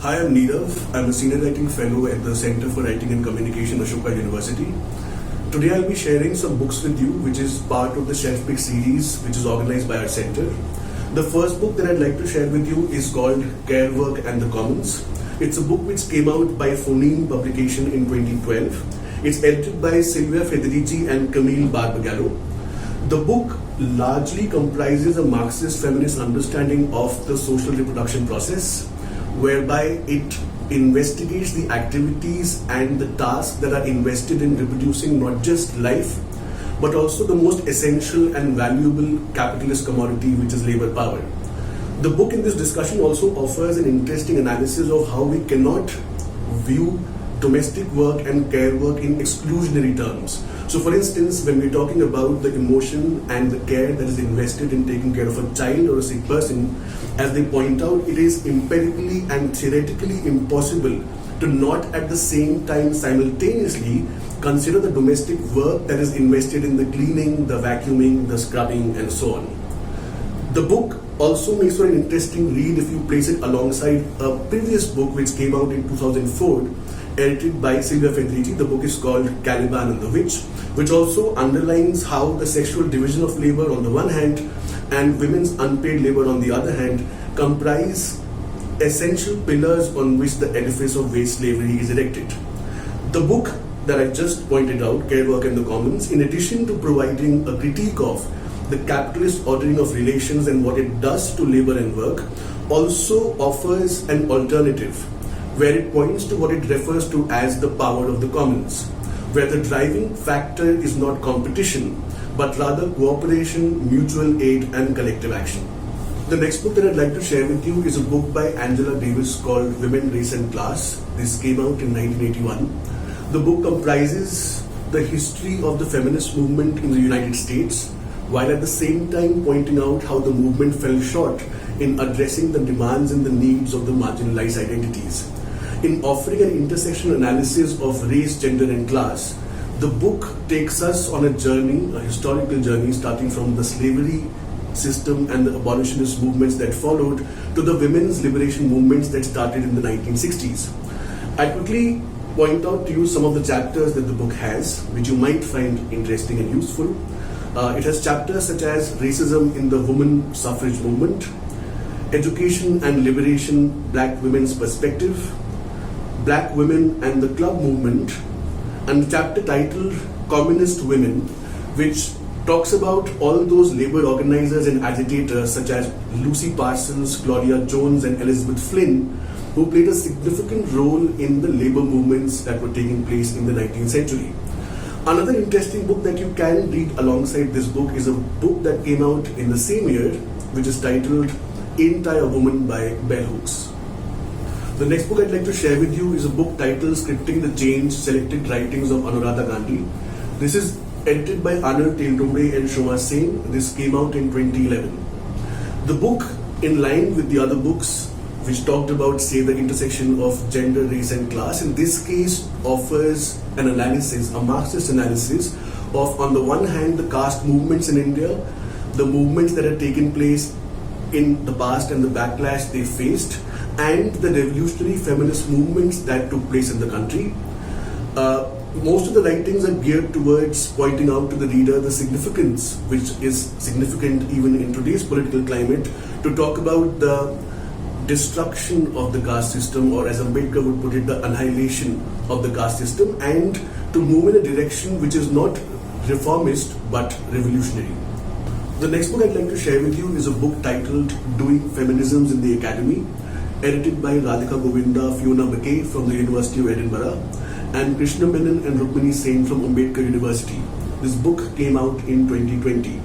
Hi, I'm Neerav. I'm a senior writing fellow at the Center for Writing and Communication, Ashoka University. Today I'll be sharing some books with you, which is part of the Shelf Pick series, which is organized by our center. The first book that I'd like to share with you is called Care Work and the Commons. It's a book which came out by Phoneeme publication in 2012. It's edited by Silvia, Federici and Camille Barbagallo. The book largely comprises a Marxist feminist understanding of the social reproduction process, whereby it investigates the activities and the tasks that are invested in reproducing not just life, but also the most essential and valuable capitalist commodity, which is labor power. The book in this discussion also offers an interesting analysis of how we cannot view domestic work and care work in exclusionary terms. So for instance, when we're talking about the emotion and the care that is invested in taking care of a child or a sick person, as they point out, it is empirically and theoretically impossible to not at the same time simultaneously consider the domestic work that is invested in the cleaning, the vacuuming, the scrubbing and so on. The book also makes for an interesting read if you place it alongside a previous book which came out in 2004, edited by Silvia Federici. The book is called Caliban and the Witch, which also underlines how the sexual division of labor on the one hand and women's unpaid labor on the other hand comprise essential pillars on which the edifice of wage slavery is erected. The book that I just pointed out, Care Work and the Commons, in addition to providing a critique of the capitalist ordering of relations and what it does to labor and work, also offers an alternative where it points to what it refers to as the power of the commons, where the driving factor is not competition, but rather cooperation, mutual aid and collective action. The next book that I'd like to share with you is a book by Angela Davis called Women, Race and Class. This came out in 1981. The book comprises the history of the feminist movement in the United States, while at the same time pointing out how the movement fell short in addressing the demands and the needs of the marginalized identities. In offering an intersection analysis of race, gender and class, the book takes us on a journey, a historical journey, starting from the slavery system and the abolitionist movements that followed to the women's liberation movements that started in the 1960s. I quickly point out to you some of the chapters that the book has, which you might find interesting and useful. It has chapters such as racism in the women suffrage movement, education and liberation, black women's perspective, black women and the club movement, and the chapter titled Communist Women, which talks about all those labor organizers and agitators such as Lucy Parsons, Gloria Jones and Elizabeth Flynn, who played a significant role in the labor movements that were taking place in the 19th century. Another interesting book that you can read alongside this book is a book that came out in the same year, which is titled Ain't I a Woman by Bell Hooks. The next book I'd like to share with you is a book titled Scripting the Change, Selected Writings of Anuradha Ghandy. This is edited by Anand, Teltumbde and Shoma. This came out in 2011. The book, in line with the other books which talked about, say, the intersection of gender, race and class, in this case offers an analysis, a Marxist analysis of, on the one hand, the caste movements in India, the movements that had taken place in the past and the backlash they faced, and the revolutionary feminist movements that took place in the country. Most of the writings are geared towards pointing out to the reader the significance, which is significant even in today's political climate, to talk about the destruction of the caste system, or as Ambedkar would put it, the annihilation of the caste system, and to move in a direction which is not reformist but revolutionary. The next book I'd like to share with you is a book titled Doing Feminisms in the Academy, edited by Radhika Govinda, Fiona MacKay from the University of Edinburgh, and Krishna, Menon and Rukmini S from Ambedkar University. This book came out in 2020.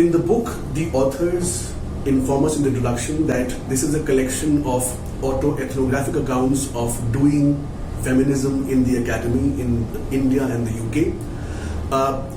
In the book, the authors inform us in the introduction that this is a collection of autoethnographic accounts of doing feminism in the academy in India and the UK.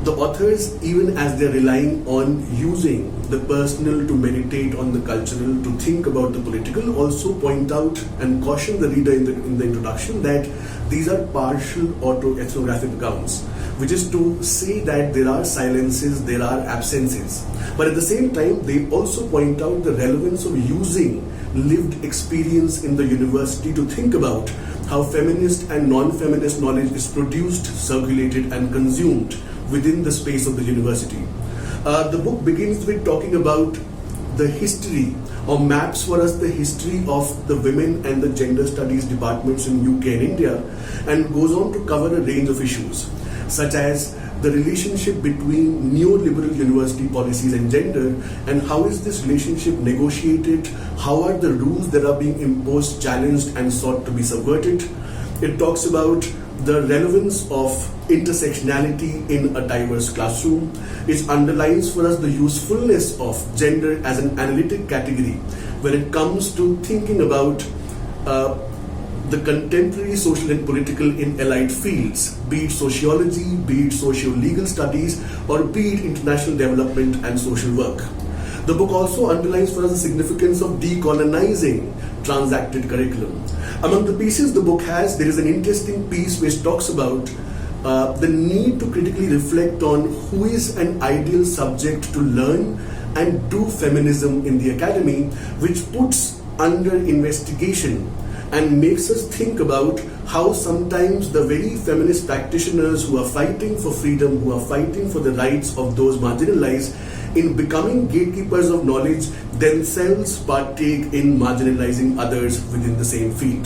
The authors, even as they're relying on using the personal to meditate on the cultural, to think about the political, also point out and caution the reader in the introduction that these are partial autoethnographic accounts, which is to say that there are silences, there are absences. But at the same time, they also point out the relevance of using lived experience in the university to think about how feminist and non-feminist knowledge is produced, circulated and consumed within the space of the university. The book begins with talking about the history, or maps for us the history of the women and the gender studies departments in UK and India, and goes on to cover a range of issues such as the relationship between neoliberal university policies and gender, and how is this relationship negotiated, how are the rules that are being imposed challenged and sought to be subverted. It talks about the relevance of intersectionality in a diverse classroom. It underlines for us the usefulness of gender as an analytic category when it comes to thinking about the contemporary social and political in allied fields, be it sociology, be it socio-legal studies, or be it international development and social work. The book also underlines for us the significance of decolonizing transacted curriculum. Among the pieces the book has, there is an interesting piece which talks about the need to critically reflect on who is an ideal subject to learn and do feminism in the academy, which puts under investigation and makes us think about how sometimes the very feminist practitioners who are fighting for freedom, who are fighting for the rights of those marginalized, in becoming gatekeepers of knowledge, themselves partake in marginalizing others within the same field.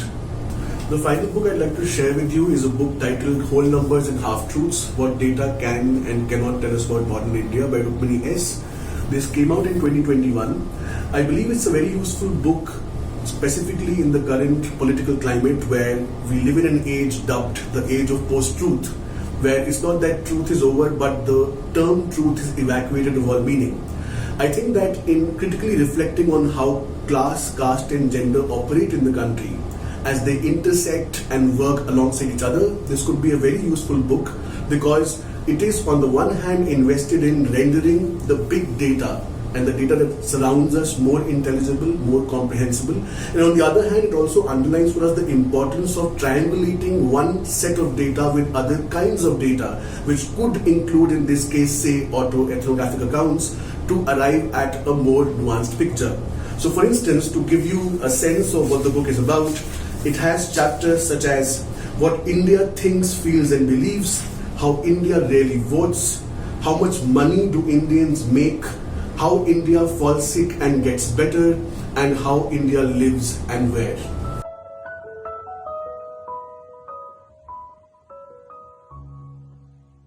The final book I'd like to share with you is a book titled Whole Numbers and Half Truths, What Data Can and Cannot Tell Us About Modern India by Rukmini S. This came out in 2021. I believe it's a very useful book, specifically in the current political climate where we live in an age dubbed the age of post-truth, where it's not that truth is over, but the term truth is evacuated of all meaning. I think that in critically reflecting on how class, caste and gender operate in the country as they intersect and work alongside each other, this could be a very useful book, because it is on the one hand invested in rendering the big data and the data that surrounds us more intelligible, more comprehensible. And on the other hand, it also underlines for us the importance of triangulating one set of data with other kinds of data, which could include in this case, say, autoethnographic accounts, to arrive at a more nuanced picture. So for instance, to give you a sense of what the book is about, it has chapters such as what India thinks, feels and believes, how India really votes, how much money do Indians make, how India falls sick and gets better, and how India lives and where.